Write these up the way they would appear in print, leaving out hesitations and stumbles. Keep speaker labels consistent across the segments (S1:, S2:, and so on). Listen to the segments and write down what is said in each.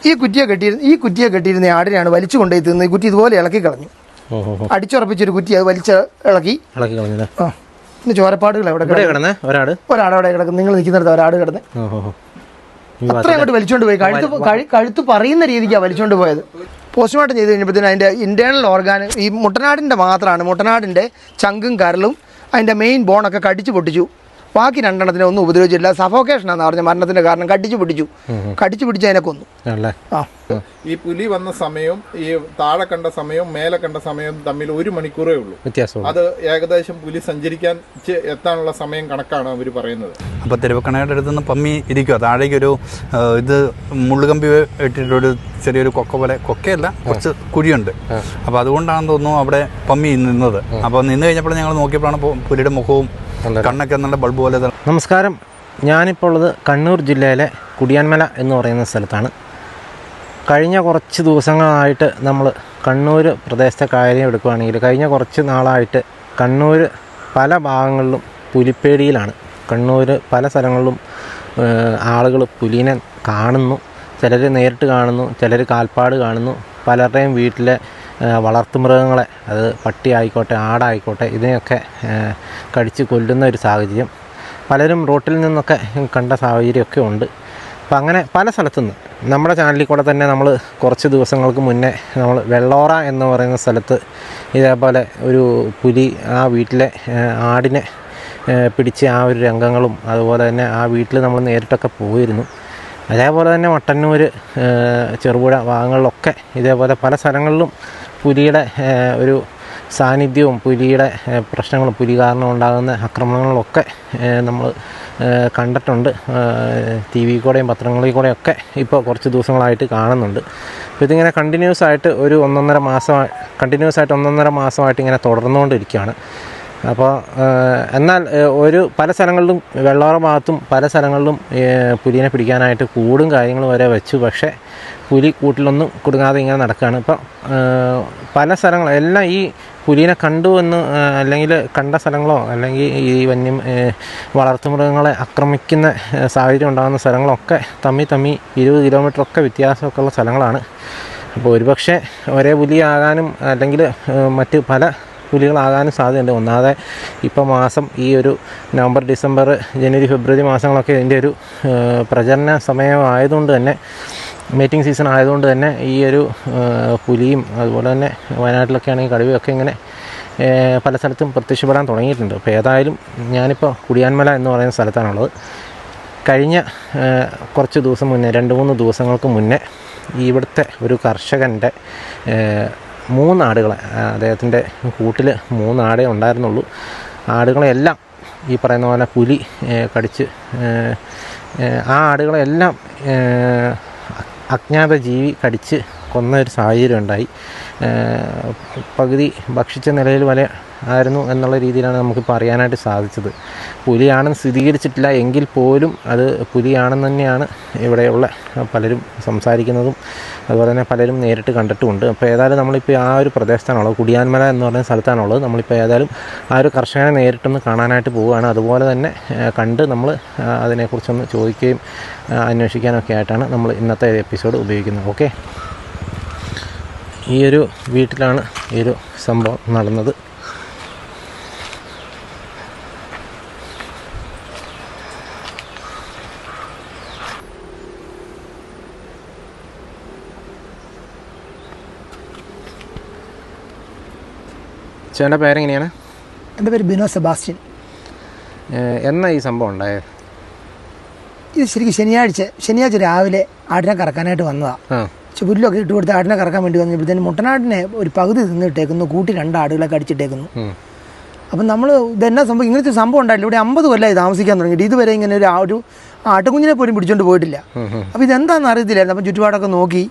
S1: ഈ കുറ്റിയെ കെട്ടിയിരുന്ന ആടിനെയാണ് വലിച്ചു കൊണ്ടുപോയി തിന്ന്. ഈ കുറ്റി ഇതുപോലെ ഇളക്കി കളഞ്ഞു. അടിച്ചുറപ്പിച്ചൊരു കുറ്റി അത് വലിച്ച് ഇളക്കി കളഞ്ഞു. ആ, പിന്നെ ചോരപ്പാടുകൾ എവിടെ കിടന്നേ? ഒരാട് അവിടെ കിടക്കുന്നു. നിങ്ങൾ നിൽക്കുന്നിടത്ത് ഒരാട് കിടന്നേ. അത്ര അങ്ങോട്ട് വലിച്ചുകൊണ്ട് പോയി. കഴുത്ത് പറയുന്ന രീതിക്കാണ് വലിച്ചുകൊണ്ട് പോയത്. പോസ്റ്റ്മോർട്ടം ചെയ്ത് കഴിഞ്ഞപ്പോഴത്തേനും അതിൻ്റെ ഇൻറ്റേർണൽ ഓർഗാൻ ഈ മുട്ടനാടിൻ്റെ മാത്രമാണ്. മുട്ടനാടിൻ്റെ ചങ്കും കരളും അതിൻ്റെ മെയിൻ ബോണൊക്കെ കടിച്ചു പൊട്ടിച്ചു. ബാക്കി രണ്ടെണ്ണത്തിനെ ഒന്നും ഉപദ്രവിച്ചില്ല. സഫോക്കേഷനാണെന്ന് പറഞ്ഞ മരണത്തിന്റെ കാരണം. കടിച്ചു പിടിച്ച് അതിനെ കൊന്നു.
S2: ഈ പുലി വന്ന സമയവും ഈ താഴെ കണ്ട സമയവും മേലെ കണ്ട സമയവും തമ്മിൽ 1 മണിക്കൂറേ ഉള്ളൂ വ്യത്യാസം. അത് ഏകദേശം പുലി സഞ്ചരിക്കാൻ എത്താനുള്ള സമയം കണക്കാണ് അവർ പറയുന്നത്.
S3: അപ്പോൾ തിരുവക്കണയുടെ അടുത്ത് നിന്ന് പമ്മി ഇരിക്കുക. താഴേക്കൊരു ഇത് മുള്ളുകമ്പി ഇട്ടിട്ടൊരു ചെറിയൊരു കൊക്ക പോലെ, കൊക്കയല്ല കുറച്ച് കുഴിയുണ്ട്. അപ്പോൾ അതുകൊണ്ടാണെന്ന് തോന്നുന്നു അവിടെ പമ്മി നിന്നത്. അപ്പോൾ നിന്ന് കഴിഞ്ഞപ്പോൾ ഞങ്ങൾ നോക്കിയപ്പോഴാണ് പുലിയുടെ മുഖവും കണ്ണൊക്കെ നല്ല ബൾബ് പോലെ.
S4: നമസ്കാരം, ഞാനിപ്പോൾ ഉള്ളത് കണ്ണൂർ ജില്ലയിലെ കുടിയാൻമല എന്ന് പറയുന്ന സ്ഥലത്താണ്. കഴിഞ്ഞ കുറച്ച് ദിവസങ്ങളായിട്ട് നമ്മൾ കണ്ണൂർ പ്രദേശത്തെ കാര്യം എടുക്കുകയാണെങ്കിൽ കഴിഞ്ഞ കുറച്ച് നാളായിട്ട് കണ്ണൂർ പല ഭാഗങ്ങളിലും പുലിപ്പേടിയിലാണ്. കണ്ണൂർ പല സ്ഥലങ്ങളിലും ആളുകൾ പുലിനെ കാണുന്നു. ചിലർ നേരിട്ട് കാണുന്നു, ചിലർ കാൽപ്പാട് കാണുന്നു. പലരുടെയും വീട്ടിലെ വളർത്തുമൃഗങ്ങളെ, അത് പട്ടി ആയിക്കോട്ടെ ആടായിക്കോട്ടെ, ഇതിനെയൊക്കെ കടിച്ച് കൊല്ലുന്ന ഒരു സാഹചര്യം പലരും റോട്ടിൽ നിന്നൊക്കെ കണ്ട സാഹചര്യമൊക്കെ ഉണ്ട്. അപ്പം അങ്ങനെ പല സ്ഥലത്തുനിന്ന് നമ്മുടെ ചാനലിൽ കൂടെ തന്നെ നമ്മൾ കുറച്ച് ദിവസങ്ങൾക്ക് മുന്നേ നമ്മൾ വെള്ളോറ എന്ന് പറയുന്ന സ്ഥലത്ത് ഇതേപോലെ ഒരു പുലി ആ വീട്ടിലെ ആടിനെ പിടിച്ച് ആ ഒരു രംഗങ്ങളും അതുപോലെ തന്നെ ആ വീട്ടിൽ നമ്മൾ നേരിട്ടൊക്കെ പോയിരുന്നു. അതേപോലെ തന്നെ മട്ടന്നൂർ, ചെറുപുഴ ഭാഗങ്ങളിലൊക്കെ ഇതേപോലെ പല സ്ഥലങ്ങളിലും പുലിയുടെ ഒരു സാന്നിധ്യവും പുലിയുടെ പ്രശ്നങ്ങളും പുലി കാരണം ഉണ്ടാകുന്ന ആക്രമണങ്ങളൊക്കെ നമ്മൾ കണ്ടിട്ടുണ്ട്. ടി വി കൂടെയും പത്രങ്ങളിൽ കൂടെയൊക്കെ ഇപ്പോൾ കുറച്ച് ദിവസങ്ങളായിട്ട് കാണുന്നുണ്ട്. അപ്പോൾ ഇതിങ്ങനെ കണ്ടിന്യൂസ് ആയിട്ട് ഒരു 1.5 മാസമായിട്ട് ഇങ്ങനെ തുടർന്നുകൊണ്ടിരിക്കുകയാണ്. അപ്പോൾ എന്നാൽ പല സ്ഥലങ്ങളിലും വെള്ളോറ ഭാഗത്തും പല സ്ഥലങ്ങളിലും പുലിനെ പിടിക്കാനായിട്ട് കൂടും കാര്യങ്ങൾ വരെ വെച്ചു. പക്ഷേ പുലി കൂട്ടിലൊന്നും കുടുങ്ങാതെ ഇങ്ങനെ നടക്കുകയാണ്. ഇപ്പം പല സ്ഥലങ്ങളും എല്ലാം ഈ പുലിനെ കണ്ടു എന്ന് അല്ലെങ്കിൽ കണ്ട സ്ഥലങ്ങളോ അല്ലെങ്കിൽ ഈ വളർത്തുമൃഗങ്ങളെ ആക്രമിക്കുന്ന സാഹചര്യം ഉണ്ടാകുന്ന സ്ഥലങ്ങളൊക്കെ തമ്മി 20 കിലോമീറ്ററൊക്കെ വ്യത്യാസമൊക്കെ ഉള്ള സ്ഥലങ്ങളാണ്. അപ്പോൾ ഒരുപക്ഷെ ഒരേ പുലിയാകാനും അല്ലെങ്കിൽ മറ്റ് പല പുലികളാകാനും സാധ്യതയുണ്ട്. ഒന്നാമതെ ഇപ്പോൾ മാസം ഈ ഒരു നവംബർ, ഡിസംബർ, ജനുവരി, ഫെബ്രുവരി മാസങ്ങളൊക്കെ ഇതിൻ്റെ ഒരു പ്രജനന സമയമായതുകൊണ്ട് തന്നെ, മീറ്റിംഗ് സീസൺ ആയതുകൊണ്ട് തന്നെ ഈ ഒരു പുലിയും അതുപോലെ തന്നെ വയനാട്ടിലൊക്കെ ആണെങ്കിൽ കടുവയൊക്കെ ഇങ്ങനെ പല സ്ഥലത്തും പ്രത്യക്ഷപ്പെടാൻ തുടങ്ങിയിട്ടുണ്ട്. അപ്പോൾ ഏതായാലും ഞാനിപ്പോൾ കുടിയാൻമല എന്ന് പറയുന്ന സ്ഥലത്താണുള്ളത്. കഴിഞ്ഞ കുറച്ച് ദിവസം മുന്നേ, 2-3 ദിവസങ്ങൾക്ക് മുന്നേ ഇവിടുത്തെ ഒരു കർഷകൻ്റെ 3 ആടുകളെ, അദ്ദേഹത്തിൻ്റെ കൂട്ടിൽ 3 ആടേ ഉണ്ടായിരുന്നുള്ളൂ. ആടുകളെല്ലാം ഈ പറയുന്ന പോലെ പുലി കടിച്ച്, ആ ആടുകളെല്ലാം അജ്ഞാത ജീവി കടിച്ച് കൊന്ന ഒരു സാഹചര്യം ഉണ്ടായി. പകുതി ഭക്ഷിച്ച നിലയിൽ വരെ ആയിരുന്നു എന്നുള്ള രീതിയിലാണ് നമുക്കിപ്പോൾ അറിയാനായിട്ട് സാധിച്ചത്. പുലിയാണെന്ന് സ്ഥിരീകരിച്ചിട്ടില്ല എങ്കിൽ പോലും അത് പുലിയാണെന്ന് തന്നെയാണ് ഇവിടെയുള്ള പലരും സംസാരിക്കുന്നതും അതുപോലെ തന്നെ പലരും നേരിട്ട് കണ്ടിട്ടുമുണ്ട്. അപ്പോൾ ഏതായാലും നമ്മളിപ്പോൾ ആ ഒരു പ്രദേശത്താണുള്ളത്, കുടിയാൻമല എന്ന് പറയുന്ന സ്ഥലത്താണുള്ളത്. നമ്മളിപ്പോൾ ഏതായാലും ആ ഒരു കർഷകനെ നേരിട്ടൊന്ന് കാണാനായിട്ട് പോവുകയാണ്. അതുപോലെ തന്നെ കണ്ട് നമ്മൾ അതിനെക്കുറിച്ചൊന്ന് ചോദിക്കുകയും അന്വേഷിക്കാനൊക്കെ ആയിട്ടാണ് നമ്മൾ ഇന്നത്തെ എപ്പിസോഡ് ഉപയോഗിക്കുന്നത്. ഓക്കെ, ഈ ഒരു വീട്ടിലാണ് ഈ ഒരു സംഭവം നടന്നത്. ചേട്ടൻ്റെ പേരെങ്ങനെയാണ്?
S1: എൻ്റെ പേര് ബിനോ സെബാസ്റ്റ്യൻ.
S4: എന്നാ ഈ സംഭവം ഉണ്ടായത്?
S1: ഇത് ശരിക്കും ശനിയാഴ്ച രാവിലെ ആടിനെ കറക്കാനായിട്ട് വന്നതാണ്. പുല്ലൊക്കെ ഇട്ട് കൊടുത്ത് ആടിനെ കറക്കാൻ വേണ്ടി വന്നപ്പോഴത്തേന് മുട്ടനാടിനെ ഒരു പകുതി തിന്നിട്ടേക്കുന്നു, കൂട്ടി 2 ആടുകളെ കടിച്ചിട്ടേക്കുന്നു. അപ്പം നമ്മൾ ഇതെന്നാ സംഭവം, ഇങ്ങനത്തെ സംഭവം ഉണ്ടായില്ല. ഇവിടെ 50 കൊല്ലമായി താമസിക്കാൻ തുടങ്ങിയിട്ട് ഇതുവരെ ഇങ്ങനെ ഒരു ആട്ടുകുഞ്ഞിനെ പോലും പിടിച്ചോണ്ട് പോയിട്ടില്ല. അപ്പോൾ ഇതെന്താണെന്ന് അറിയത്തില്ലായിരുന്നു. അപ്പം ചുറ്റുപാടൊക്കെ നോക്കി.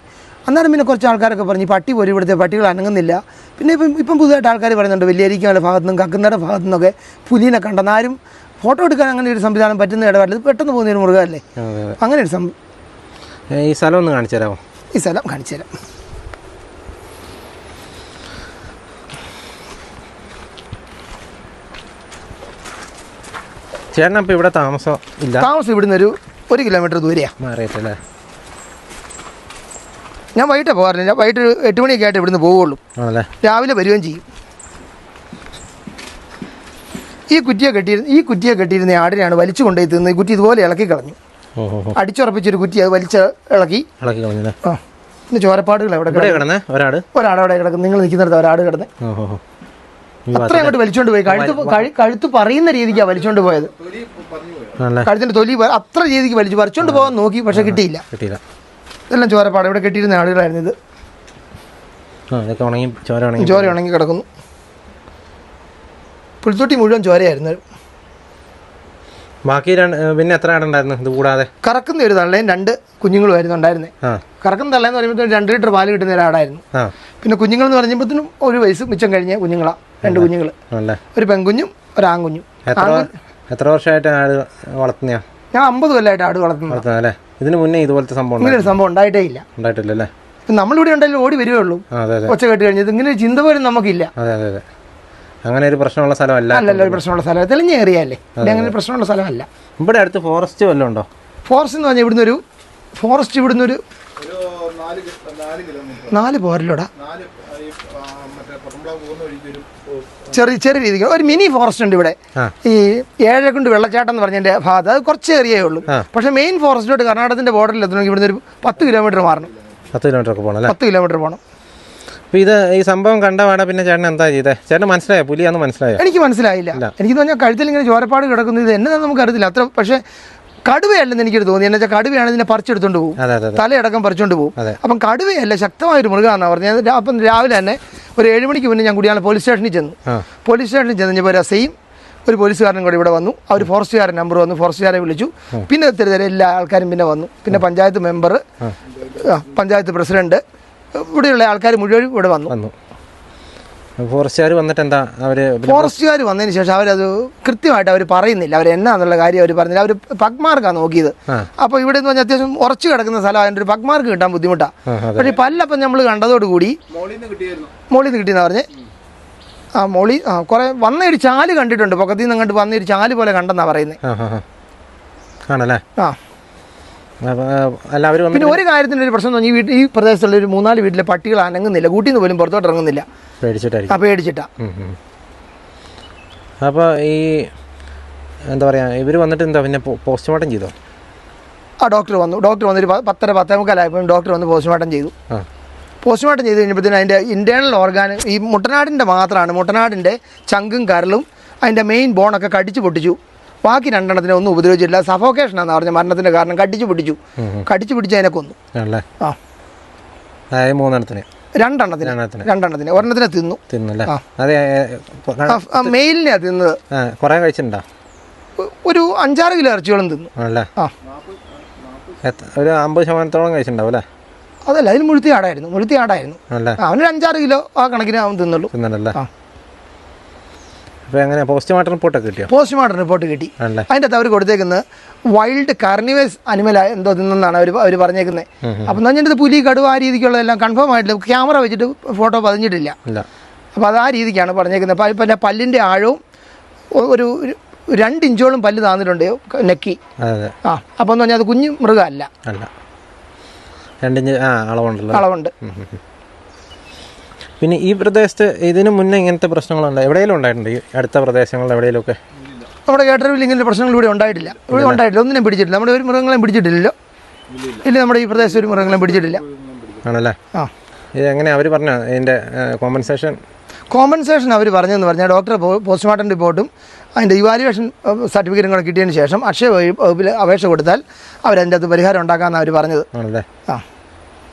S1: അന്നേരം പിന്നെ കുറച്ച് ആൾക്കാരൊക്കെ പറഞ്ഞു പട്ടി പോലും ഇവിടുത്തെ പട്ടികൾ അനങ്ങുന്നില്ല. പിന്നെ ഇപ്പം പുതുതായിട്ട് ആൾക്കാർ പറയുന്നുണ്ട് വെള്ളിയരിക്കാനുള്ള ഭാഗത്തു നിന്നും കക്കുന്നയുടെ ഭാഗത്തു നിന്നൊക്കെ പുലിനെ കണ്ടെന്ന്. ആരും ഫോട്ടോ എടുക്കാൻ അങ്ങനെ ഒരു സംവിധാനം പറ്റുന്ന ഇടപാടില്ല. ഇത് പെട്ടെന്ന് പോകുന്ന ഒരു മൃഗമല്ലേ. അങ്ങനെ ഒരു സംഭവം.
S4: ഈ സ്ഥലം ഒന്ന് കാണിച്ചു തരാമോ?
S1: ഈ സ്ഥലം കാണിച്ചു തരാം.
S4: ചേട്ടൻ അപ്പോൾ ഇവിടെ താമസം ഇല്ല?
S1: താമസം ഇവിടുന്ന് ഒരു 1 കിലോമീറ്റർ ദൂരെയാണ്.
S4: മാറിയിട്ടല്ലേ?
S1: ഞാൻ വൈകിട്ടേ പോകാറില്ല. ഞാൻ വൈകിട്ട് 8 മണിയൊക്കെ ആയിട്ട് ഇവിടുന്ന് പോവുള്ളൂ.
S4: ആണല്ലേ.
S1: രാവിലെ വരികയും ചെയ്യും. ഈ കുറ്റിയെ കെട്ടിയിരുന്ന ആടിനെയാണ് വലിച്ചു കൊണ്ടുപോയി തിന്ന്. ഈ കുറ്റി ഇതുപോലെ ഇളക്കി കളഞ്ഞു. അടിച്ചുറപ്പിച്ചൊരു കുറ്റി അത് വലിച്ച് ഇളക്കി
S4: കളഞ്ഞു.
S1: ആ, പിന്നെ ചോരപ്പാടുകൾ എവിടെ
S4: കിടന്നേ?
S1: ഒരാടവിടെ കിടക്കും. നിങ്ങൾ നിൽക്കുന്നിടത്ത് ഒരാട് കിടന്ന് അത്ര അങ്ങോട്ട് വലിച്ചോണ്ട് പോയി. കഴുത്ത് പറയുന്ന രീതിക്കാണ് വലിച്ചോണ്ട് പോയത്. കഴുത്തിന്റെ തൊലി അത്ര രീതിക്ക് വലിച്ചു പറിച്ചോണ്ട് പോകാൻ നോക്കി, പക്ഷെ കിട്ടിയില്ല. ഇതെല്ലാം ചോരപ്പാട്. ഇവിടെ കെട്ടിയിരുന്ന ആടുകളായിരുന്നു ഇത്. ചോര ഉണങ്ങി കിടക്കുന്നു. പുൽത്തൊട്ടി മുഴുവൻ ചോരയായിരുന്നു.
S4: ബാക്കി പിന്നെ എത്ര ആടുണ്ടായിരുന്നു ഇത് കൂടാതെ?
S1: കറക്കുന്ന ഒരു തള്ളയും 2 കുഞ്ഞുങ്ങളുമായിരുന്നു ഉണ്ടായിരുന്നേ. കറക്കുന്ന തള്ളയെന്ന് പറയുമ്പോൾ 2 ലിറ്റർ പാല് കിട്ടുന്ന ഒരാടായിരുന്നു. പിന്നെ കുഞ്ഞുങ്ങളെന്ന് പറഞ്ഞപ്പോഴത്തേനും 1 വയസ്സ് മിച്ചം കഴിഞ്ഞ കുഞ്ഞുങ്ങളാ. 2 കുഞ്ഞുങ്ങൾ, ഒരു പെൺകുഞ്ഞും ഒരു ആൺകുഞ്ഞും.
S4: എത്ര വർഷമായിട്ട് ആട് വളർത്തുന്നയാ?
S1: ഞാൻ 50 കൊല്ലമായിട്ട് ആട് വളർത്തുന്നതല്ലേ.
S4: ഇതിന് മുന്നേ ഇതുപോലത്തെ സംഭവം
S1: ഇങ്ങനെ ഒരു സംഭവം ഉണ്ടായിട്ടില്ലല്ലേ. നമ്മളിവിടെ ഉണ്ടെങ്കിലും ഓടി വരുവുള്ളൂ. ഒച്ച കേട്ട് കഴിഞ്ഞത് ഇങ്ങനെ ചിന്ത പോലും നമുക്കില്ല.
S4: അതെ. അങ്ങനെ ഒരു പ്രശ്നമുള്ള സ്ഥലമല്ല.
S1: അല്ലല്ല, ഒരു പ്രശ്നമുള്ള സ്ഥലം തെളിഞ്ഞ ഏറിയല്ലേ. അങ്ങനെ ഒരു പ്രശ്നമുള്ള സ്ഥലമല്ല.
S4: ഇവിടെ അടുത്ത് ഫോറസ്റ്റ് വല്ലതും ഉണ്ടോ?
S1: ഫോറസ്റ്റ് എന്ന് പറഞ്ഞാൽ ഇവിടുന്ന് ഒരു 4 പോരല്ലോടാ. ചെറിയ രീതിക്ക് ഒരു മിനി ഫോറസ്റ്റ് ഉണ്ട് ഇവിടെ. ഈ ഏഴരക്കുണ്ട് വെള്ളച്ചാട്ടം എന്ന് പറഞ്ഞതിന്റെ ഭാഗത്ത് അത് കുറച്ച് ഏറിയേ ഉള്ളൂ. പക്ഷെ മെയിൻ ഫോറസ്റ്റിലോട്ട് കർണാടകത്തിന്റെ ബോർഡറിൽ എത്തണമെങ്കിൽ ഇവിടുന്ന് ഒരു 10 കിലോമീറ്റർ മാറണം.
S4: 10 കിലോമീറ്റർ ഒക്കെ പോകണം.
S1: 10 കിലോമീറ്റർ പോകണം.
S4: അപ്പോൾ ഈ സംഭവം കണ്ട പാടെ പിന്നെ ചേട്ടൻ എന്താ ചെയ്തേ? ചേട്ടൻ മനസ്സിലായോ? പുലിയാന്ന് മനസ്സിലായോ?
S1: എനിക്ക് മനസ്സിലായില്ല. എനിക്ക് തോന്നിയാൽ കഴുത്തിൽ ഇങ്ങനെ ചോരപ്പാട് കിടക്കുന്നത് ഇത് എന്നതാണെന്ന് നമുക്ക് അറിയത്തില്ല അത്ര. പക്ഷേ കടുവയല്ലെന്ന് എനിക്കൊരു തോന്നി. എന്നു വെച്ചാൽ കടുവയാണ് ഇതിനെ പറിച്ചെടുത്തോണ്ട് പോകും, തലയടക്കം പറിച്ചോണ്ട് പോകും. അപ്പം കടുവയല്ല, ശക്തമായൊരു മൃഗമാണെന്നാണ് പറഞ്ഞത്. അപ്പം രാവിലെ തന്നെ ഒരു 7 മണിക്ക് മുന്നേ ഞാൻ കുടിയാൽ പോലീസ് സ്റ്റേഷനിൽ ചെന്നു. പോലീസ് സ്റ്റേഷനിൽ ചെന്നപ്പോൾ സെയിം ഒരു പോലീസുകാരനും കൂടെ ഇവിടെ വന്നു. അവർ ഫോറസ്റ്റുകാരൻ നമ്പർ വന്നു, ഫോറസ്റ്റുകാരെ വിളിച്ചു. പിന്നെ ഒത്തിരി എല്ലാ ആൾക്കാരും പിന്നെ വന്നു. പിന്നെ പഞ്ചായത്ത് മെമ്പർ, പഞ്ചായത്ത് പ്രസിഡന്റ്, ഇവിടെയുള്ള ആൾക്കാർ മുഴുവൻ ഇവിടെ വന്നു.
S4: ഫോറസ്റ്റുകാർ വന്നിട്ട് എന്താ
S1: ഫോറസ്റ്റുകാർ വന്നതിന് ശേഷം അവരത് കൃത്യമായിട്ട് അവർ പറയുന്നില്ല. അവർ എന്നാന്നുള്ള കാര്യം അവർ പറഞ്ഞില്ല. അവർ പഗ്മാർക്കാണ് നോക്കിയത്. അപ്പോൾ ഇവിടെ എന്ന് പറഞ്ഞാൽ അത്യാവശ്യം ഉറച്ചു കിടക്കുന്ന സ്ഥലം, അതിൻ്റെ ഒരു പഗ്മാർക്ക് കിട്ടാൻ ബുദ്ധിമുട്ടാണ്. പക്ഷേ പല്ലപ്പം നമ്മൾ കണ്ടതോടുകൂടി മോളിൽ നിന്ന് കിട്ടിയെന്നാ പറഞ്ഞേ. മോളി കുറെ വന്നൊരു ചാല് കണ്ടിട്ടുണ്ട്. പൊക്കത്തിൽ നിന്ന് കണ്ട് വന്നൊരു ചാല് പോലെ കണ്ടെന്നാ പറയുന്നത്. പിന്നെ ഒരു കാര്യത്തിൻ്റെ ഒരു പ്രശ്നം തോന്നി. ഈ പ്രദേശത്തുള്ള ഒരു 3-4 വീട്ടിലെ പട്ടികൾ അനങ്ങുന്നില്ല, കൂട്ടിൽ നിന്ന് പോലും പുറത്തോട്ട് ഇറങ്ങുന്നില്ല. പേടിച്ചിട്ടാ.
S4: അപ്പോൾ ഈ എന്താ പറയുക, ഇവർ വന്നിട്ട് എന്താ പിന്നെ പോസ്റ്റ്മോർട്ടം ചെയ്തോ?
S1: ഡോക്ടർ വന്നൊരു 10-10:45 ഡോക്ടർ വന്ന് പോസ്റ്റ്മോർട്ടം ചെയ്തു. പോസ്റ്റ്മോർട്ടം ചെയ്ത് കഴിഞ്ഞപ്പോഴത്തേനും അതിൻ്റെ ഇൻറ്റേർണൽ ഓർഗാൻ ഈ മുട്ടനാടിൻ്റെ മാത്രമാണ്. മുട്ടനാടിൻ്റെ ചങ്കും കരളും അതിൻ്റെ മെയിൻ ബോണൊക്കെ കടിച്ചു പൊട്ടിച്ചു. ബാക്കി 2 എണ്ണത്തിനെ ഒന്നും ഉപദ്രവിച്ചില്ല. സഫോക്കേഷനാണെന്ന് പറഞ്ഞ മരണത്തിൻ്റെ കാരണം. കടിച്ചു പിടിച്ച് അതിനെ കൊന്നു. 2 എണ്ണത്തിനെ ഒരെണ്ണത്തിനെ തിന്നു. മെയിലിനെയാ തിന്നത്.
S4: കുറേ കഴിച്ചിട്ടുണ്ടോ?
S1: ഒരു 5-6 കിലോ ഇറച്ചിയോളം തിന്നു.
S4: ഒരു 50% കഴിച്ചിട്ടുണ്ടാവും അല്ലേ?
S1: അതല്ല, അതിന് മുഴുത്തി ആടായിരുന്നു. അവനൊരു 5-6 കിലോ ആ കണക്കിന് അവൻ തിന്നുള്ളൂ.
S4: പോസ്റ്റ്മോർട്ടം റിപ്പോർട്ടൊക്കെ കിട്ടിയോ?
S1: പോസ്റ്റ്മോർട്ടം റിപ്പോർട്ട് കിട്ടി. അതിൻ്റെ അകത്ത് അവർ കൊടുത്തേക്കുന്നത് വൈൽഡ് കാർണിവേഴ്സ് അനിമൽ എന്തോ തിന്നെന്നാണ് അവർ പറഞ്ഞേക്കുന്നത്. അപ്പം പറഞ്ഞിട്ട് പുലി, കടുവ ആ രീതിക്കുള്ളതെല്ലാം കൺഫേം ആയിട്ടില്ല. ക്യാമറ വെച്ചിട്ട് ഫോട്ടോ പതിഞ്ഞിട്ടില്ല. അപ്പോൾ അത് ആ രീതിക്കാണ് പറഞ്ഞേക്കുന്നത്. പിന്നെ പല്ലിൻ്റെ ആഴവും ഒരു 2 ഇഞ്ചോളം പല്ല് താന്നിട്ടുണ്ട് നെക്കി. അപ്പോൾ എന്ന് പറഞ്ഞാൽ അത് കുഞ്ഞു മൃഗമല്ല,
S4: 2 ഇഞ്ച്
S1: അളവുണ്ട്.
S4: പിന്നെ ഈ പ്രദേശത്ത് ഇതിന് മുന്നേ ഇങ്ങനത്തെ പ്രശ്നങ്ങളുണ്ട്? എവിടെയെങ്കിലും ഉണ്ടായിട്ടുണ്ട് ഈ അടുത്ത പ്രദേശങ്ങളിൽ എവിടെയെങ്കിലുമൊക്കെ?
S1: നമ്മുടെ കേട്ടറിവിൽ ഇങ്ങനത്തെ പ്രശ്നങ്ങൾ ഇവിടെ ഉണ്ടായിട്ടില്ല. ഒന്നിനും പിടിച്ചിട്ടില്ല. നമ്മുടെ ഒരു മൃഗങ്ങളെയും പിടിച്ചിട്ടില്ലല്ലോ. ഇല്ല, നമ്മുടെ ഈ പ്രദേശത്ത് ഒരു മൃഗങ്ങളെയും പിടിച്ചിട്ടില്ല.
S4: ആണല്ലേ? ഇത് എങ്ങനെയാണ് അവർ പറഞ്ഞ ഇതിൻ്റെ
S1: കോമ്പൻസേഷൻ അവർ പറഞ്ഞതെന്ന് പറഞ്ഞാൽ ഡോക്ടർ പോസ്റ്റ്മോർട്ടം റിപ്പോർട്ടും അതിൻ്റെ ഇവാലുവേഷൻ സർട്ടിഫിക്കറ്റും കൂടെ കിട്ടിയതിന് ശേഷം അക്ഷയ വകുപ്പിൽ അപേക്ഷ കൊടുത്താൽ അവരതിൻ്റെ അകത്ത് പരിഹാരം ഉണ്ടാക്കാമെന്നാണ് അവർ പറഞ്ഞത്.
S4: ആണല്ലേ?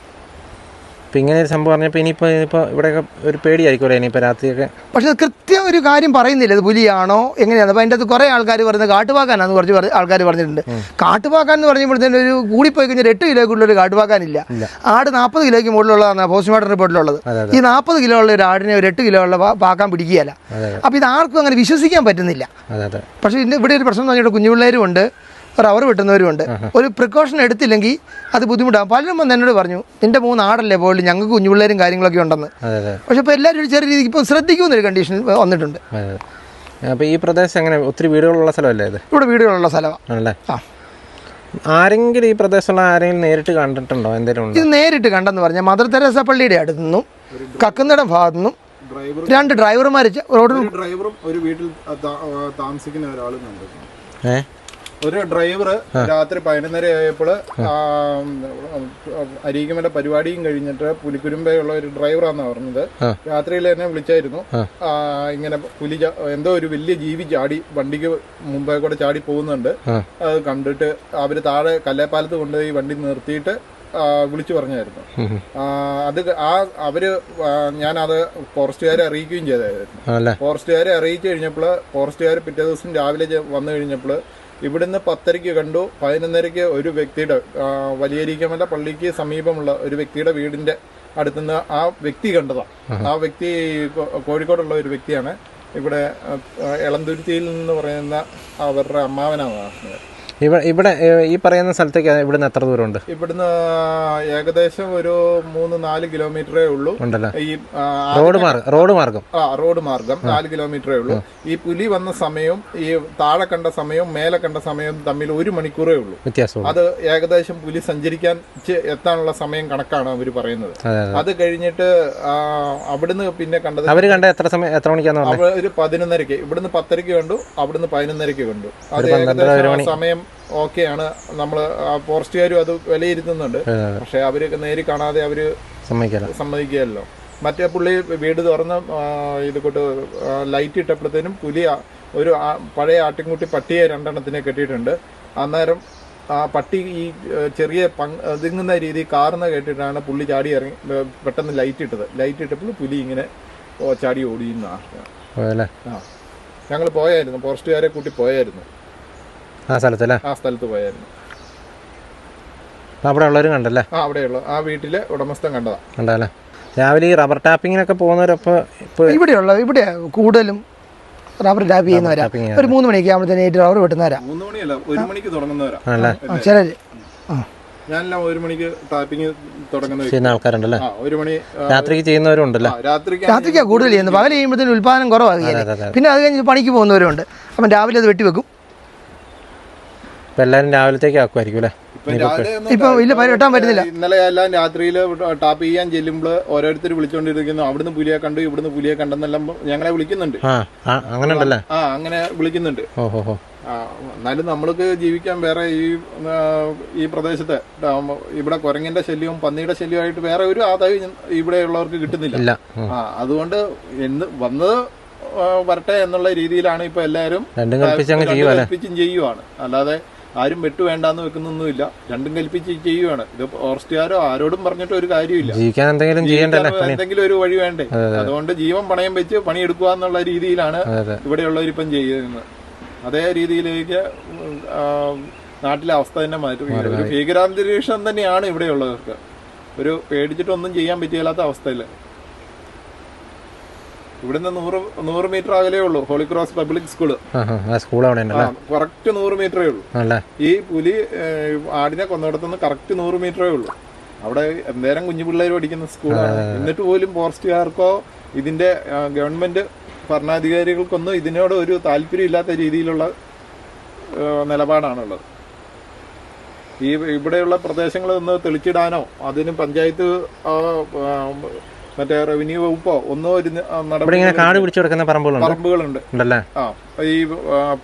S4: ഇപ്പം ഇങ്ങനെ ഒരു സംഭവം പറഞ്ഞപ്പോൾ ഇനിയിപ്പോൾ ഇവിടെയൊക്കെ ഒരു പേടിയായിരിക്കുമല്ലോ ഇനിയിപ്പോൾ രാത്രിയൊക്കെ. പക്ഷേ
S1: കൃത്യം ഒരു കാര്യം പറയുന്നില്ല, ഇത് പുലിയാണോ എങ്ങനെയാണ്. അപ്പോൾ അതിൻ്റെ അകത്ത് കുറേ ആൾക്കാർ പറയുന്നത് കാട്ടുപാക്കാനാന്ന് കുറച്ച് ആൾക്കാർ പറഞ്ഞിട്ടുണ്ട്. കാട്ടുപാക്കാൻ എന്ന് പറയുമ്പോഴത്തേനും ഒരു കൂടിപ്പോയി കഴിഞ്ഞാൽ 8 കിലോയ്ക്കുള്ളൊരു കാട്ടുപാക്കാനില്ല. ആട് 40 കിലോയ്ക്ക് മുകളിലുള്ളതാണ് പോസ്റ്റ്മോർട്ടം റിപ്പോർട്ടിലുള്ളത്. ഈ 40 കിലോ ഉള്ള ഒരു ആടിനെ ഒരു 8 കിലോ ഉള്ള പാക്കാൻ പിടിക്കുകയല്ല. അപ്പോൾ ഇത് ആർക്കും അങ്ങനെ വിശ്വസിക്കാൻ പറ്റുന്നില്ല. പക്ഷേ ഇവിടെ ഒരു പ്രശ്നം എന്ന് പറഞ്ഞാൽ കുഞ്ഞുപിള്ളേരും ഉണ്ട്, അവർ വെട്ടുന്നവരുമുണ്ട്. ഒരു പ്രിക്കോഷൻ എടുത്തില്ലെങ്കിൽ അത് ബുദ്ധിമുട്ടാകും. പലരും വന്ന് എന്നോട് പറഞ്ഞു, നിന്റെ 3 ആടല്ലേ പോലും, ഞങ്ങൾക്ക് കുഞ്ഞുപിള്ളേരും കാര്യങ്ങളൊക്കെ ഉണ്ടെന്ന്. പക്ഷെ ഇപ്പോൾ എല്ലാവരും ഒരു ചെറിയ രീതിക്ക് ഇപ്പോൾ ശ്രദ്ധിക്കുന്നൊരു കണ്ടീഷൻ വന്നിട്ടുണ്ട്.
S4: അപ്പോൾ ഈ പ്രദേശം എങ്ങനെ ഒത്തിരി വീടുകളുള്ള സ്ഥലമല്ലേ ഇത്?
S1: ഇവിടെ വീടുകളുള്ള സ്ഥലമാണ്.
S4: ആരെങ്കിലും ഈ പ്രദേശത്തുള്ള ആരെങ്കിലും നേരിട്ട് കണ്ടിട്ടുണ്ടോ? എന്തെങ്കിലും ഉണ്ടോ?
S1: ഇത് നേരിട്ട് കണ്ടെന്ന് പറഞ്ഞാൽ മദർ തെരേസ പള്ളിയുടെ അടുത്തു നിന്നും കക്കുന്നിടം ഭാഗത്തു നിന്നും രണ്ട് ഡ്രൈവർമാർ റോഡിൽ
S2: ഡ്രൈവറും ഒരു വീട്ടിൽ താമസിക്കുന്ന ഒരാളും കണ്ടു.
S4: ഏഹ്
S2: ഒരു ഡ്രൈവർ രാത്രി 11:30 ആയപ്പോൾ അരീക്കമല പരിപാടിയും കഴിഞ്ഞിട്ട് പുലിക്കുരുമ്പയുള്ള ഒരു ഡ്രൈവറാന്നാ പറഞ്ഞത്. രാത്രിയിൽ എന്നെ വിളിച്ചായിരുന്നു. ഇങ്ങനെ പുലി എന്തോ ഒരു വലിയ ജീവി ചാടി വണ്ടിക്ക് മുമ്പേ കൂടെ ചാടി പോകുന്നുണ്ട്. അത് കണ്ടിട്ട് അവര് താഴെ കല്ലേപ്പാലത്ത് കൊണ്ടുപോയി വണ്ടി നിർത്തിയിട്ട് വിളിച്ചു പറഞ്ഞായിരുന്നു. അത് അവര് ഞാനത് ഫോറസ്റ്റുകാരെ അറിയിക്കുകയും ചെയ്തായിരുന്നു. ഫോറസ്റ്റുകാരെ അറിയിച്ചു കഴിഞ്ഞപ്പോൾ ഫോറസ്റ്റുകാർ പിറ്റേ ദിവസം രാവിലെ വന്നു കഴിഞ്ഞപ്പോൾ ഇവിടുന്ന് 10:30 കണ്ടു. 11:30 ഒരു വ്യക്തിയുടെ വലിയരീക്കമല പള്ളിക്ക് സമീപമുള്ള ഒരു വ്യക്തിയുടെ വീടിന്റെ അടുത്തുനിന്ന് ആ വ്യക്തി കണ്ടതാണ്. ആ വ്യക്തി കോഴിക്കോടുള്ള ഒരു വ്യക്തിയാണ്. ഇവിടെ എളന്തുരുത്തിയിൽ നിന്ന് പറയുന്ന അവരുടെ അമ്മാവനാണ്.
S4: ഇവിടെ ഈ പറയുന്ന സ്ഥലത്തേക്ക് ഇവിടുന്ന് എത്ര ദൂരമുണ്ട്?
S2: ഇവിടുന്ന് ഏകദേശം ഒരു 3-4 കിലോമീറ്ററേ ഉള്ളൂ. ഈ
S4: റോഡ് മാർഗം
S2: 4 കിലോമീറ്ററേ ഉള്ളൂ. ഈ പുലി വന്ന സമയവും ഈ താഴെ കണ്ട സമയവും മേലെ കണ്ട സമയവും തമ്മിൽ 1 മണിക്കൂറേ ഉള്ളൂ വ്യത്യാസം. അത് ഏകദേശം പുലി സഞ്ചരിക്കാൻ എത്താനുള്ള സമയം കണക്കാണ് അവർ പറയുന്നത്. അത് കഴിഞ്ഞിട്ട് അവിടുന്ന് പിന്നെ കണ്ടത്
S4: അവര് കണ്ട എത്ര മണിക്കാണ്?
S2: ഒരു 11:30. ഇവിടുന്ന് 10:30 കണ്ടു, അവിടുന്ന് 11:30 കണ്ടു. അത് ഏകദേശം സമയം ഓക്കെയാണ്. നമ്മള് ഫോറസ്റ്റുകാരും അത് വിലയിരുത്തുന്നുണ്ട്. പക്ഷെ അവര് നേരി കാണാതെ അവര് സമ്മതിക്കുകയല്ലോ. മറ്റേ പുള്ളി വീട് തുറന്ന് ഇത് കൊണ്ട് ലൈറ്റ് ഇട്ടപ്പോഴത്തേനും പുലി ഒരു പഴയ ആട്ടിൻകുട്ടി പട്ടിയെ 2 കെട്ടിയിട്ടുണ്ട്. അന്നേരം ആ പട്ടി ഈ ചെറിയ ഒതുങ്ങുന്ന രീതി കാർന്ന് കേട്ടിട്ടാണ് പുള്ളി ചാടി ഇറങ്ങി പെട്ടെന്ന് ലൈറ്റ് ഇട്ടത്. ലൈറ്റ് ഇട്ടപ്പോൾ പുലി ഇങ്ങനെ ചാടി ഓടിയെന്നാണ്. ഞങ്ങൾ പോയായിരുന്നു, ഫോറസ്റ്റുകാരെ കൂട്ടി പോയായിരുന്നു
S4: ആ
S2: സ്ഥലത്ത് പോയായിരുന്നു.
S4: അവിടെ ഉള്ളവരും കണ്ടല്ലേ?
S2: അവിടെയുള്ള ആ വീട്ടിലെ ഉടമസ്ഥൻ കണ്ടതാ.
S4: രാവിലെ ഈ റബ്ബർ ടാപ്പിങ്ങിനൊക്കെ പോകുന്നവരപ്പോ
S1: ഇവിടെ കൂടുതലും റബ്ബർ ടാപ്പ് ചെയ്യുന്നവരാ. ഒരു 3 മണിക്ക് ആകുമ്പോഴത്തേക്ക് റബ്ബർ വെട്ടുന്നവരാ.
S2: 3 മണിയല്ല, 1 മണിക്ക് തുടങ്ങുന്നവരാ
S1: ചിലര്.
S2: ഞാനെല്ലാം 1 മണിക്ക് ടാപ്പിങ് തുടങ്ങുന്ന
S4: ആൾക്കാരുണ്ടല്ലേ?
S2: 1 മണി
S4: രാത്രിക്ക് ചെയ്യുന്നവരുണ്ടല്ലോ.
S2: രാത്രിക്കാ
S1: കൂടുതൽ ചെയ്യുന്നത്. പകൽ ചെയ്യുമ്പോഴത്തേന് ഉത്പാദനം കുറവാകുകയല്ലേ. പിന്നെ അത് കഴിഞ്ഞ് പണിക്ക് പോകുന്നവരുണ്ട്. അപ്പം രാവിലെ അത് വെട്ടിവെക്കും.
S4: എല്ലാരും രാവിലത്തേക്ക് ആക്കുമായിരിക്കും അല്ലേ?
S1: ഇപ്പൊ ഇല്ല, വെട്ടാൻ പറ്റുന്നില്ല.
S2: ഇന്നലെ എല്ലാം രാത്രിയിൽ ടാപ്പ് ചെയ്യാൻ ചെല്ലുമ്പോൾ ഓരോരുത്തർ വിളിച്ചോണ്ടിരിക്കുന്നു. അവിടുന്ന് പുലിയെ കണ്ടു, ഇവിടുന്ന് പുലിയെ കണ്ടെന്നെല്ലാം ഞങ്ങളെ വിളിക്കുന്നുണ്ട്.
S4: അങ്ങനെ ഉണ്ടല്ലേ?
S2: അങ്ങനെ വിളിക്കുന്നുണ്ട്. എന്നാലും നമ്മൾക്ക് ജീവിക്കാൻ വേറെ ഈ പ്രദേശത്ത് ഇവിടെ കുരങ്ങിന്റെ ശല്യവും പന്നിയുടെ ശല്യമായിട്ട് വേറെ ഒരു ആദായം ഇവിടെയുള്ളവർക്ക് കിട്ടുന്നില്ല. അതുകൊണ്ട് വന്നത് വരട്ടെ എന്നുള്ള രീതിയിലാണ് ഇപ്പൊ എല്ലാവരും കൽപ്പിച്ചും ചെയ്യുവാണ്. അല്ലാതെ ആരും വെട്ടു വേണ്ടാന്ന് വെക്കുന്നൊന്നുമില്ല. രണ്ടും കൽപ്പിച്ച് ചെയ്യുവാണ്. ഇത് ഫോറസ്റ്റുകാരോ ആരോടും പറഞ്ഞിട്ട് ഒരു കാര്യമില്ല. എന്തെങ്കിലും ഒരു വഴി വേണ്ടേ? അതുകൊണ്ട് ജീവൻ പണയം വെച്ച് പണിയെടുക്കുക എന്നുള്ള രീതിയിലാണ് ഇവിടെയുള്ളവരിപ്പം ചെയ്യുന്നത്. അതേ രീതിയിലേക്ക് നാട്ടിലെ അവസ്ഥ തന്നെ മാറ്റും. ഒരു ഭീകരാന്തരീക്ഷം തന്നെയാണ് ഇവിടെയുള്ളവർക്ക്. ഒരു പേടിച്ചിട്ടൊന്നും ചെയ്യാൻ പറ്റില്ലാത്ത അവസ്ഥയില്. ഇവിടുന്ന് 100 മീറ്റർ അകലേ ഉള്ളൂ Holy Cross Public School. Correct 100 മീറ്ററേ ഉള്ളൂ. ഈ പുലി ആടിനെ കൊന്നിടത്തുനിന്ന് കറക്റ്റ് 100 മീറ്ററേ ഉള്ളൂ. അവിടെ എന്തേരം കുഞ്ഞു പിള്ളേർ പഠിക്കുന്ന സ്കൂളാണ്. എന്നിട്ട് പോലും ഫോറസ്റ്റുകാർക്കോ ഇതിന്റെ ഗവൺമെന്റ് ഭരണാധികാരികൾക്കൊന്നും ഇതിനോട് ഒരു താല്പര്യം ഇല്ലാത്ത രീതിയിലുള്ള നിലപാടാണുള്ളത്. ഇവിടെയുള്ള പ്രദേശങ്ങളൊന്ന് തെളിച്ചിടാനോ അതിന് പഞ്ചായത്ത് മറ്റേ റവന്യൂ വകുപ്പോ ഒന്നോ ഒരു പറമ്പുകളുണ്ട്. ഈ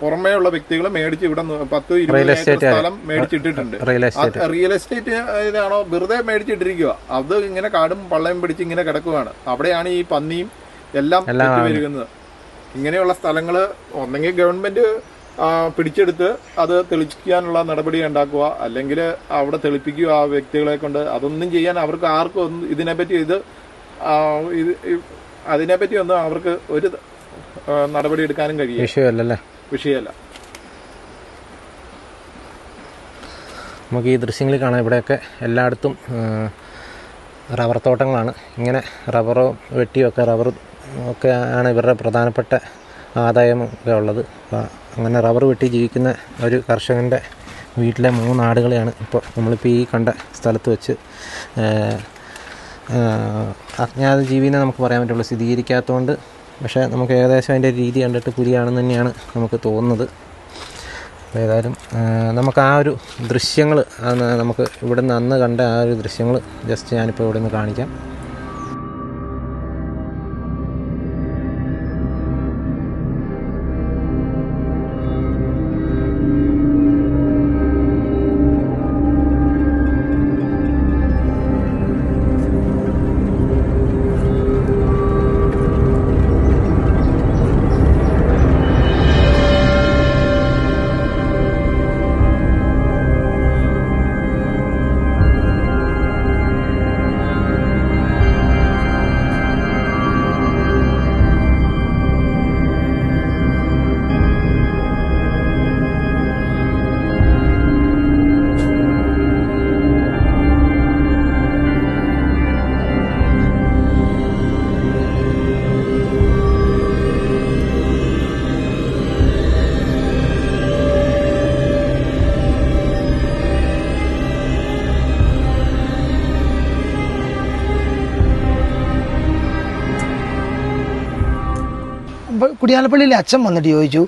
S2: പുറമേ ഉള്ള വ്യക്തികൾ മേടിച്ച് ഇവിടെ 10-20 ഏക്കർ സ്ഥലം മേടിച്ചിട്ടിട്ടുണ്ട്. റിയൽ എസ്റ്റേറ്റ് ഇതാണോ വെറുതെ മേടിച്ചിട്ടിരിക്കുക. അത് ഇങ്ങനെ കാടും പള്ളയും പിടിച്ച് ഇങ്ങനെ കിടക്കുകയാണ്. അവിടെയാണ് ഈ പന്നിയും എല്ലാം വരുന്നത്. ഇങ്ങനെയുള്ള സ്ഥലങ്ങള് ഒന്നെങ്കിൽ ഗവൺമെന്റ് പിടിച്ചെടുത്ത് അത് തെളിയിക്കാനുള്ള നടപടി ഉണ്ടാക്കുക, അല്ലെങ്കിൽ അവിടെ തെളിപ്പിക്കുക ആ വ്യക്തികളെ കൊണ്ട്. അതൊന്നും ചെയ്യാൻ അവർക്ക് ആർക്കും ഒന്നും ഇതിനെപ്പറ്റി അതിനെപ്പറ്റി ഒന്നും അവർക്ക് ഒരു നടപടി എടുക്കാനും കഴിയും. വിഷയമല്ല.
S4: നമുക്ക് ഈ ദൃശ്യങ്ങളിൽ കാണാം, ഇവിടെയൊക്കെ എല്ലായിടത്തും റബ്ബർ തോട്ടങ്ങളാണ്. ഇങ്ങനെ റബ്ബർ വെട്ടിയൊക്കെ റബ്ബർ ഒക്കെ ആണ് ഇവരുടെ പ്രധാനപ്പെട്ട ആദായം ഒക്കെ ഉള്ളത്. അപ്പോൾ അങ്ങനെ റബ്ബർ വെട്ടി ജീവിക്കുന്ന ഒരു കർഷകൻ്റെ വീട്ടിലെ 3 ആടുകളെയാണ് ഇപ്പോൾ നമ്മളിപ്പോൾ ഈ കണ്ട സ്ഥലത്ത് വെച്ച് അജ്ഞാത ജീവിനെ നമുക്ക് പറയാൻ പറ്റുള്ളൂ, സ്ഥിരീകരിക്കാത്തതുകൊണ്ട്. പക്ഷേ നമുക്ക് ഏകദേശം അതിൻ്റെ രീതി കണ്ടിട്ട് പുലിയാണെന്ന് തന്നെയാണ് നമുക്ക് തോന്നുന്നത്. ഏതായാലും നമുക്ക് ആ ഒരു ദൃശ്യങ്ങൾ നമുക്ക് ഇവിടെ നിന്ന് അന്ന് കണ്ട ആ ഒരു ദൃശ്യങ്ങൾ ജസ്റ്റ് ഞാനിപ്പോൾ ഇവിടെ നിന്ന് കാണിക്കാം.
S1: കുടിയാലപ്പള്ളിയിലെ അച്ഛൻ വന്നിട്ട് ചോദിച്ചു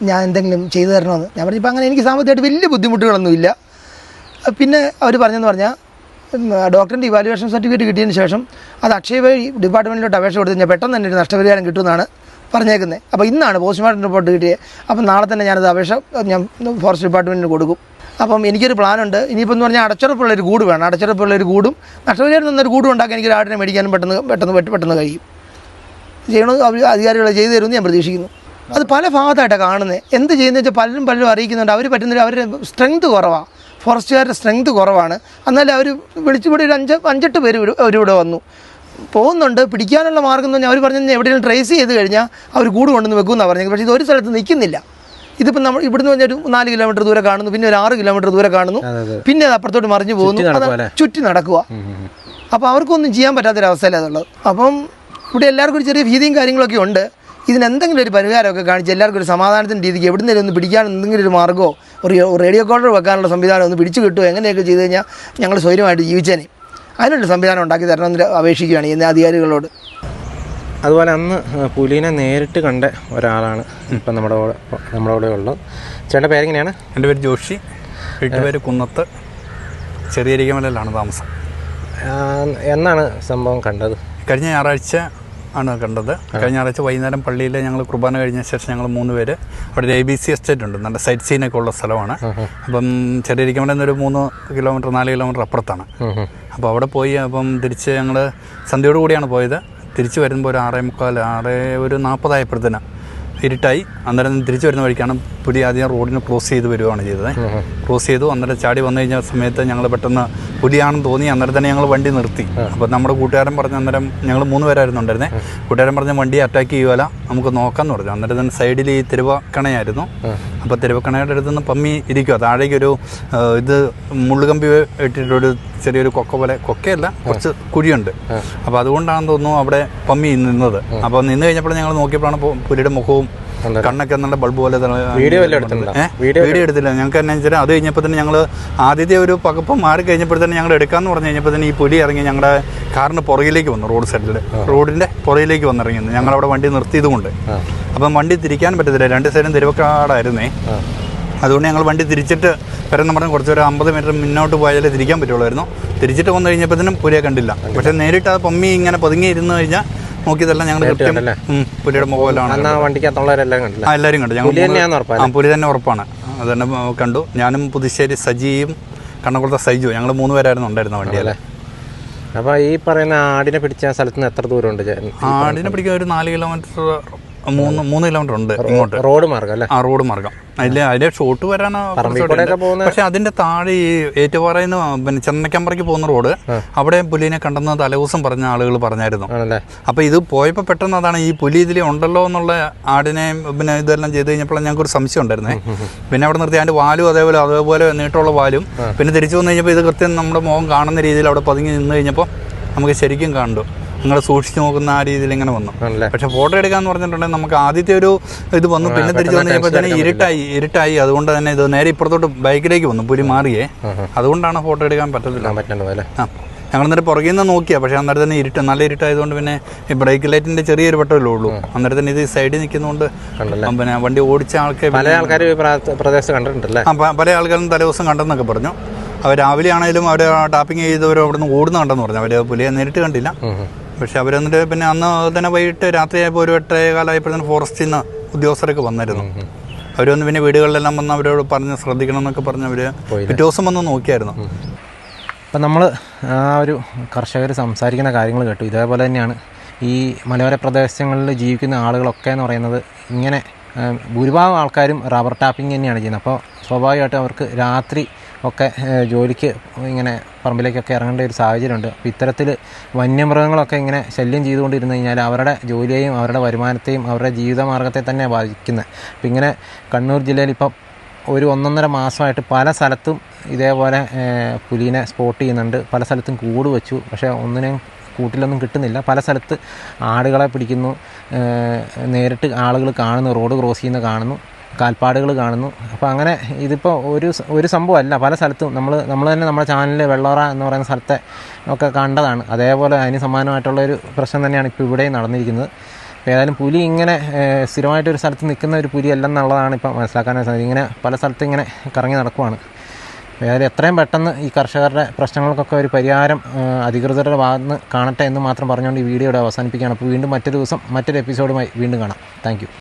S1: ഞാൻ എന്തെങ്കിലും ചെയ്തു തരണമെന്ന്. ഞാൻ പറഞ്ഞു ഇപ്പം അങ്ങനെ എനിക്ക് സാമ്പത്തികമായിട്ട് വലിയ ബുദ്ധിമുട്ടുകളൊന്നുമില്ല. പിന്നെ അവർ പറഞ്ഞെന്ന് പറഞ്ഞാൽ ഡോക്ടറിൻ്റെ ഇവാലുവേഷൻ സർട്ടിഫിക്കറ്റ് കിട്ടിയതിന് ശേഷം അത് അക്ഷയ വഴി ഡിപ്പാർട്ട്മെൻറ്റിലോട്ട് അപേക്ഷ കൊടുത്തു കഴിഞ്ഞാൽ പെട്ടെന്ന് തന്നെ ഒരു നഷ്ടപരിഹാരം കിട്ടുമെന്നാണ് പറഞ്ഞേക്കുന്നത്. അപ്പോൾ ഇന്നാണ് പോസ്റ്റ്മോർട്ടം റിപ്പോർട്ട് കിട്ടിയത്. അപ്പം നാളെ തന്നെ ഞാനത് ഞാൻ ഫോറസ്റ്റ് ഡിപ്പാർട്ട്മെൻറ്റിന് കൊടുക്കും. അപ്പം എനിക്കൊരു പ്ലാനുണ്ട്. ഇനിയിപ്പോൾ എന്ന് പറഞ്ഞാൽ അടച്ചുറപ്പുള്ളൊരു കൂട് വേണം. അടച്ചുറപ്പുള്ളൊരു കൂടും നഷ്ടപരിഹാരം തന്നൊരു കൂടും ഉണ്ടാക്കാൻ എനിക്കൊരു ആടിനെ മേടിക്കാനും പെട്ടെന്ന് കഴിയും. ചെയ്യണമെന്ന് അധികാരികൾ ചെയ്തു തരുമെന്ന് ഞാൻ പ്രതീക്ഷിക്കുന്നു. അത് പല ഭാഗത്തായിട്ടാണ് കാണുന്നത്. എന്ത് ചെയ്യുന്നത് വെച്ചാൽ പലരും അറിയിക്കുന്നുണ്ട്. അവർ പറ്റുന്നില്ല. അവരുടെ സ്ട്രെങ്ത് കുറവാണ്. ഫോറസ്റ്റുകാരുടെ സ്ട്രെങ്ത് കുറവാണ്. എന്നാലും അവർ വിളിച്ചുകൂടി ഒരു 5-8 പേര് അവരിവിടെ വന്നു പോകുന്നുണ്ട്. പിടിക്കാനുള്ള മാർഗ്ഗം എന്ന് പറഞ്ഞാൽ അവർ പറഞ്ഞാൽ എവിടെയെങ്കിലും ട്രേസ് ചെയ്ത് കഴിഞ്ഞാൽ അവർ കൂട് കൊണ്ടുവന്ന് വെക്കുമെന്നാണ് പറഞ്ഞത്. പക്ഷേ ഇത് ഒരു സ്ഥലത്ത് നിൽക്കുന്നില്ല. ഇതിപ്പോൾ നമ്മൾ ഇവിടുന്ന് പറഞ്ഞൊരു 4 കിലോമീറ്റർ ദൂരെ കാണുന്നു, പിന്നെ ഒരു 6 കിലോമീറ്റർ ദൂരെ കാണുന്നു, പിന്നെ അത് അപ്പുറത്തോട്ട് മറിഞ്ഞു പോകുന്നു, ചുറ്റി നടക്കുക. അപ്പോൾ അവർക്കൊന്നും ചെയ്യാൻ പറ്റാത്തൊരവസ്ഥയിലാണ് അതുള്ളത്. അപ്പം ഇവിടെ എല്ലാവർക്കും ഒരു ചെറിയ ഭീതിയും കാര്യങ്ങളൊക്കെ ഉണ്ട്. ഇതിനെന്തെങ്കിലും ഒരു പരിഹാരമൊക്കെ കാണിച്ച് എല്ലാവർക്കും ഒരു സമാധാനത്തിൻ്റെ രീതിക്ക് എവിടുന്നേലും ഒന്ന് പിടിക്കാൻ എന്തെങ്കിലും ഒരു മാർഗ്ഗമോ ഒരു റേഡിയോ കോളർ വെക്കാനുള്ള സംവിധാനം ഒന്ന് പിടിച്ചു കിട്ടുമോ, എങ്ങനെയൊക്കെ ചെയ്ത് കഴിഞ്ഞാൽ ഞങ്ങൾ സ്വൈര്യമായിട്ട് ജീവിച്ചേനെ. അതിനുള്ള സംവിധാനം ഉണ്ടാക്കി തരണമെന്ന് അപേക്ഷിക്കുകയാണ് ചെയ്യുന്നത് അധികാരികളോട്.
S4: അതുപോലെ അന്ന് പുലിനെ നേരിട്ട് കണ്ട ഒരാളാണ് ഇപ്പം നമ്മുടെ കൂടെ ഉള്ളത്. ചേട്ടൻ്റെ പേരെങ്ങനെയാണ്?
S3: എൻ്റെ പേര് ജോഷി, വീട്ടുപേര് കുന്നത്ത്, ചെറിയരികമലയിലാണ് താമസം.
S4: എന്നാണ് സംഭവം കണ്ടത്?
S3: കഴിഞ്ഞ ഞായറാഴ്ച ആണ് കണ്ടത്. കഴിഞ്ഞ ഞായറാഴ്ച വൈകുന്നേരം പള്ളിയിൽ ഞങ്ങൾ കുർബാന കഴിഞ്ഞ ശേഷം ഞങ്ങൾ 3 പേര് അവിടെ ഒരു ABC എസ്റ്റേറ്റ് ഉണ്ട്, നല്ല സൈറ്റ് സീനൊക്കെ ഉള്ള സ്ഥലമാണ്. അപ്പം ചെറിയരിക്കമല എന്നൊരു 3 കിലോമീറ്റർ 4 കിലോമീറ്റർ അപ്പുറത്താണ്. അപ്പോൾ അവിടെ പോയി അപ്പം തിരിച്ച് ഞങ്ങൾ സന്ധ്യയോട് കൂടിയാണ് പോയത്. തിരിച്ച് വരുമ്പോൾ ഒരു 6:40 ആയപ്പോഴത്തേന് ഇരുട്ടായി. അന്നേരം തിരിച്ചു വരുന്ന വഴിക്കാണ് പുലി ആദ്യം റോഡിന് ക്രോസ് ചെയ്ത് വരികയാണ് ചെയ്തത്. ക്രോസ് ചെയ്തു. അന്നേരം ചാടി വന്നു കഴിഞ്ഞ സമയത്ത് ഞങ്ങൾ പെട്ടെന്ന് പുലിയാണെന്ന് തോന്നി. അന്നേരം തന്നെ ഞങ്ങൾ വണ്ടി നിർത്തി. അപ്പോൾ നമ്മുടെ കൂട്ടുകാരൻ പറഞ്ഞ, അന്നേരം ഞങ്ങൾ 3 പേരായിരുന്നു ഉണ്ടായിരുന്നേ. കൂട്ടുകാരൻ പറഞ്ഞ വണ്ടി അറ്റാക്ക് ചെയ്യുമല്ല, നമുക്ക് നോക്കാമെന്ന് പറഞ്ഞു. അന്നേരം തന്നെ സൈഡിൽ ഈ തിരുവക്കണയായിരുന്നു. അപ്പോൾ തിരുവക്കണയുടെ അടുത്ത് നിന്ന് പമ്മി ഇരിക്കുക. താഴേക്കൊരു ഇത് മുള്ളുകമ്പി ഇട്ടിട്ടൊരു ചെറിയൊരു കൊക്കയല്ല, കുറച്ച് കുഴിയുണ്ട്. അപ്പോൾ അതുകൊണ്ടാണെന്ന് തോന്നുന്നു അവിടെ പമ്മി നിന്നത്. അപ്പോൾ നിന്ന് കഴിഞ്ഞപ്പോൾ ഞങ്ങൾ നോക്കിയപ്പോഴാണ് പുലിയുടെ മുഖവും കണ്ണൊക്കെ നല്ല ബൾബ് പോലെ. വീഡിയോ എടുത്തില്ല ഞങ്ങൾക്ക്. എന്നാ വെച്ചാൽ അത് കഴിഞ്ഞപ്പോൾ തന്നെ ഞങ്ങൾ ആദ്യത്തെ ഒരു പകപ്പം മാറി കഴിഞ്ഞപ്പോഴത്തേന് ഞങ്ങൾ എടുക്കാമെന്ന് പറഞ്ഞു കഴിഞ്ഞപ്പോൾ തന്നെ ഈ പുലി ഇറങ്ങി ഞങ്ങളുടെ കാറിന് പുറകിലേക്ക് വന്നു. റോഡ് സൈഡിൽ റോഡിൻ്റെ പുറകിലേക്ക് വന്നിറങ്ങി. ഞങ്ങളവിടെ വണ്ടി നിർത്തിയതുകൊണ്ട് അപ്പം വണ്ടി തിരിക്കാൻ പറ്റത്തില്ല. 2 സൈഡും തിരുവക്കാടായിരുന്നേ. അതുകൊണ്ട് ഞങ്ങൾ വണ്ടി തിരിച്ചിട്ട് വരാൻ പറഞ്ഞാൽ കുറച്ചൊരു 50 മീറ്റർ മുന്നോട്ട് പോയാലേ തിരിക്കാൻ പറ്റുള്ളായിരുന്നു. തിരിച്ചിട്ട് വന്നു കഴിഞ്ഞപ്പോഴത്തേനും പുലിയെ കണ്ടില്ല. പക്ഷേ നേരിട്ട് ആ പമ്മി ഇങ്ങനെ പതുങ്ങി ഇരുന്ന് കഴിഞ്ഞാൽ നോക്കിയതെല്ലാം ഞങ്ങൾ കൃത്യം പുലിയുടെ മുഖമെല്ലാം എല്ലാവരും കണ്ടു. ഞങ്ങൾ പുലി തന്നെ ഉറപ്പാണ്. അത് തന്നെ കണ്ടു. ഞാനും പുതുശ്ശേരി സജിയും കണ്ണക്കുളത്തെ സൈജു, ഞങ്ങൾ 3 പേരായിരുന്നു ഉണ്ടായിരുന്ന വണ്ടിയല്ലേ.
S4: അപ്പോൾ ഈ പറയുന്ന ആടിനെ പിടിച്ച സ്ഥലത്ത് നിന്ന് എത്ര ദൂരമുണ്ട്?
S3: ആടിനെ പിടിക്കാൻ ഒരു 4 കിലോമീറ്റർ 3 കിലോമീറ്റർ ഉണ്ട് ഇങ്ങോട്ട്.
S4: റോഡ് മാർഗം അല്ലേ?
S3: ആ റോഡ് മാർഗം. അതിലെ ഷോട്ട് വരാൻ. പക്ഷെ അതിന്റെ താഴെ ഈ ഏറ്റുപാറയിൽ പിന്നെ ചെന്നൈക്കമ്പറയ്ക്ക് പോകുന്ന റോഡ്, അവിടെ പുലിനെ കണ്ടെന്ന് തലേദിവസം പറഞ്ഞ ആളുകൾ പറഞ്ഞായിരുന്നു. അപ്പൊ ഇത് പോയപ്പോൾ പെട്ടെന്ന് അതാണ് ഈ പുലി ഇതിൽ ഉണ്ടല്ലോ എന്നുള്ള ആടിനെ പിന്നെ ഇതെല്ലാം ചെയ്ത് കഴിഞ്ഞപ്പോൾ ഞങ്ങൾക്ക് ഒരു സംശയം ഉണ്ടായിരുന്നേ. പിന്നെ അവിടെ നിർത്തി അതിന്റെ വാലും അതേപോലെ നീട്ടമുള്ള വാലും. പിന്നെ തിരിച്ചു വന്നു കഴിഞ്ഞപ്പോൾ ഇത് കൃത്യം നമ്മുടെ മുഖം കാണുന്ന രീതിയിൽ അവിടെ പതുങ്ങി നിന്ന് കഴിഞ്ഞപ്പോൾ നമുക്ക് ശരിക്കും കണ്ടു. നിങ്ങൾ സൂക്ഷിച്ച് നോക്കുന്ന ആ രീതിയിൽ ഇങ്ങനെ വന്നു. പക്ഷെ ഫോട്ടോ എടുക്കാന്ന് പറഞ്ഞിട്ടുണ്ടെങ്കിൽ നമുക്ക് ആദ്യത്തെ ഒരു ഇത് വന്നു. പിന്നെ തിരിച്ചു വന്നു കഴിഞ്ഞപ്പോൾ തന്നെ ഇരുട്ടായി. അതുകൊണ്ട് തന്നെ ഇത് നേരെ ഇപ്പുറത്തോട്ട് ബൈക്കിലേക്ക് വന്നു, പുലി മാറിയേ. അതുകൊണ്ടാണ് ഫോട്ടോ എടുക്കാൻ പറ്റത്തില്ല. ഞങ്ങൾ അന്നേരം പുറകിൽ നിന്ന് നോക്കിയാൽ, പക്ഷേ അന്നേരം തന്നെ നല്ല ഇരുട്ടായതുകൊണ്ട് പിന്നെ ഈ ബ്രേക്ക് ലൈറ്റിൻ്റെ ചെറിയൊരു വെട്ടമല്ലേ ഉള്ളൂ. അന്നേരം തന്നെ ഇത് സൈഡിൽ നിൽക്കുന്നതുകൊണ്ട് പിന്നെ വണ്ടി ഓടിച്ച
S4: പല ആൾക്കാർ പ്രദേശത്ത് കണ്ടിട്ടുണ്ടല്ലേ?
S3: പല ആൾക്കാരും തലേദിവസം കണ്ടെന്നൊക്കെ പറഞ്ഞു. അവർ രാവിലെ ആണെങ്കിലും അവർ ടാപ്പിംഗ് ചെയ്തവർ അവിടെ നിന്ന് ഓടുന്ന കണ്ടെന്ന് പറഞ്ഞു. അവർ പുലിയെ നേരിട്ട് കണ്ടില്ല. പക്ഷെ അവരെന്നിട്ട് പിന്നെ അന്ന് തന്നെ വൈകിട്ട് രാത്രിയായപ്പോൾ ഒരു 8:15 ഫോറസ്റ്റിൽ നിന്ന് ഉദ്യോഗസ്ഥരൊക്കെ വന്നിരുന്നു. അവരൊന്ന് പിന്നെ വീടുകളിലെല്ലാം വന്ന് അവരോട് പറഞ്ഞ് ശ്രദ്ധിക്കണം എന്നൊക്കെ പറഞ്ഞ് അവർ പിറ്റേ ദിവസം വന്ന് നോക്കിയായിരുന്നു.
S4: അപ്പം നമ്മൾ ആ ഒരു കർഷകർ സംസാരിക്കുന്ന കാര്യങ്ങൾ കേട്ടു. ഇതേപോലെ തന്നെയാണ് ഈ മലയോര പ്രദേശങ്ങളിൽ ജീവിക്കുന്ന ആളുകളൊക്കെ എന്ന് പറയുന്നത്. ഇങ്ങനെ ഭൂരിഭാഗം ആൾക്കാരും റബ്ബർ ടാപ്പിംഗ് തന്നെയാണ് ചെയ്യുന്നത്. അപ്പോൾ സ്വാഭാവികമായിട്ടും അവർക്ക് രാത്രി ഒക്കെ ജോലിക്ക് ഇങ്ങനെ പറമ്പിലേക്കൊക്കെ ഇറങ്ങേണ്ട ഒരു സാഹചര്യമുണ്ട്. അപ്പോൾ ഇത്തരത്തിൽ വന്യമൃഗങ്ങളൊക്കെ ഇങ്ങനെ ശല്യം ചെയ്തുകൊണ്ടിരുന്നു കഴിഞ്ഞാൽ അവരുടെ ജോലിയെയും അവരുടെ വരുമാനത്തെയും അവരുടെ ജീവിതമാർഗ്ഗത്തെ തന്നെ ബാധിക്കുന്നത്. അപ്പോൾ ഇങ്ങനെ കണ്ണൂർ ജില്ലയിൽ ഇപ്പം ഒരു 1.5 മാസമായിട്ട് പല സ്ഥലത്തും ഇതേപോലെ പുലിനെ സ്പോട്ട് ചെയ്യുന്നുണ്ട്. പല സ്ഥലത്തും കൂട് വെച്ചു, പക്ഷേ ഒന്നിനെയും കൂട്ടിലൊന്നും കിട്ടുന്നില്ല. പല സ്ഥലത്ത് ആടുകളെ പിടിക്കുന്നു, നേരിട്ട് ആളുകൾ കാണുന്നു, റോഡ് ക്രോസ് ചെയ്യുന്ന കാണുന്നു, കാൽപ്പാടുകൾ കാണുന്നു. അപ്പോൾ അങ്ങനെ ഇതിപ്പോൾ ഒരു സംഭവമല്ല, പല സ്ഥലത്തും നമ്മൾ തന്നെ നമ്മുടെ ചാനലിൽ വെള്ളോറ എന്ന് പറയുന്ന സ്ഥലത്തെ ഒക്കെ കണ്ടതാണ്. അതേപോലെ അതിന് സമാനമായിട്ടുള്ളൊരു പ്രശ്നം തന്നെയാണ് ഇപ്പോൾ ഇവിടെയും നടന്നിരിക്കുന്നത്. അപ്പോൾ ഏതായാലും പുലി ഇങ്ങനെ സ്ഥിരമായിട്ടൊരു സ്ഥലത്ത് നിൽക്കുന്ന ഒരു പുലി അല്ലെന്നുള്ളതാണ് ഇപ്പോൾ മനസ്സിലാക്കാനായി സാധിക്കും. ഇങ്ങനെ പല സ്ഥലത്തും ഇങ്ങനെ കറങ്ങി നടക്കുവാണ്. ഏതായാലും എത്രയും പെട്ടെന്ന് ഈ കർഷകരുടെ പ്രശ്നങ്ങൾക്കൊക്കെ ഒരു പരിഹാരം അധികൃതരുടെ ഭാഗത്ത് നിന്ന് കാണട്ടെ എന്ന് മാത്രം പറഞ്ഞുകൊണ്ട് ഈ വീഡിയോ ഇവിടെ അവസാനിപ്പിക്കുകയാണ്. അപ്പോൾ വീണ്ടും മറ്റൊരു ദിവസം മറ്റൊരു എപ്പിസോഡുമായി വീണ്ടും കാണാം. Thank you.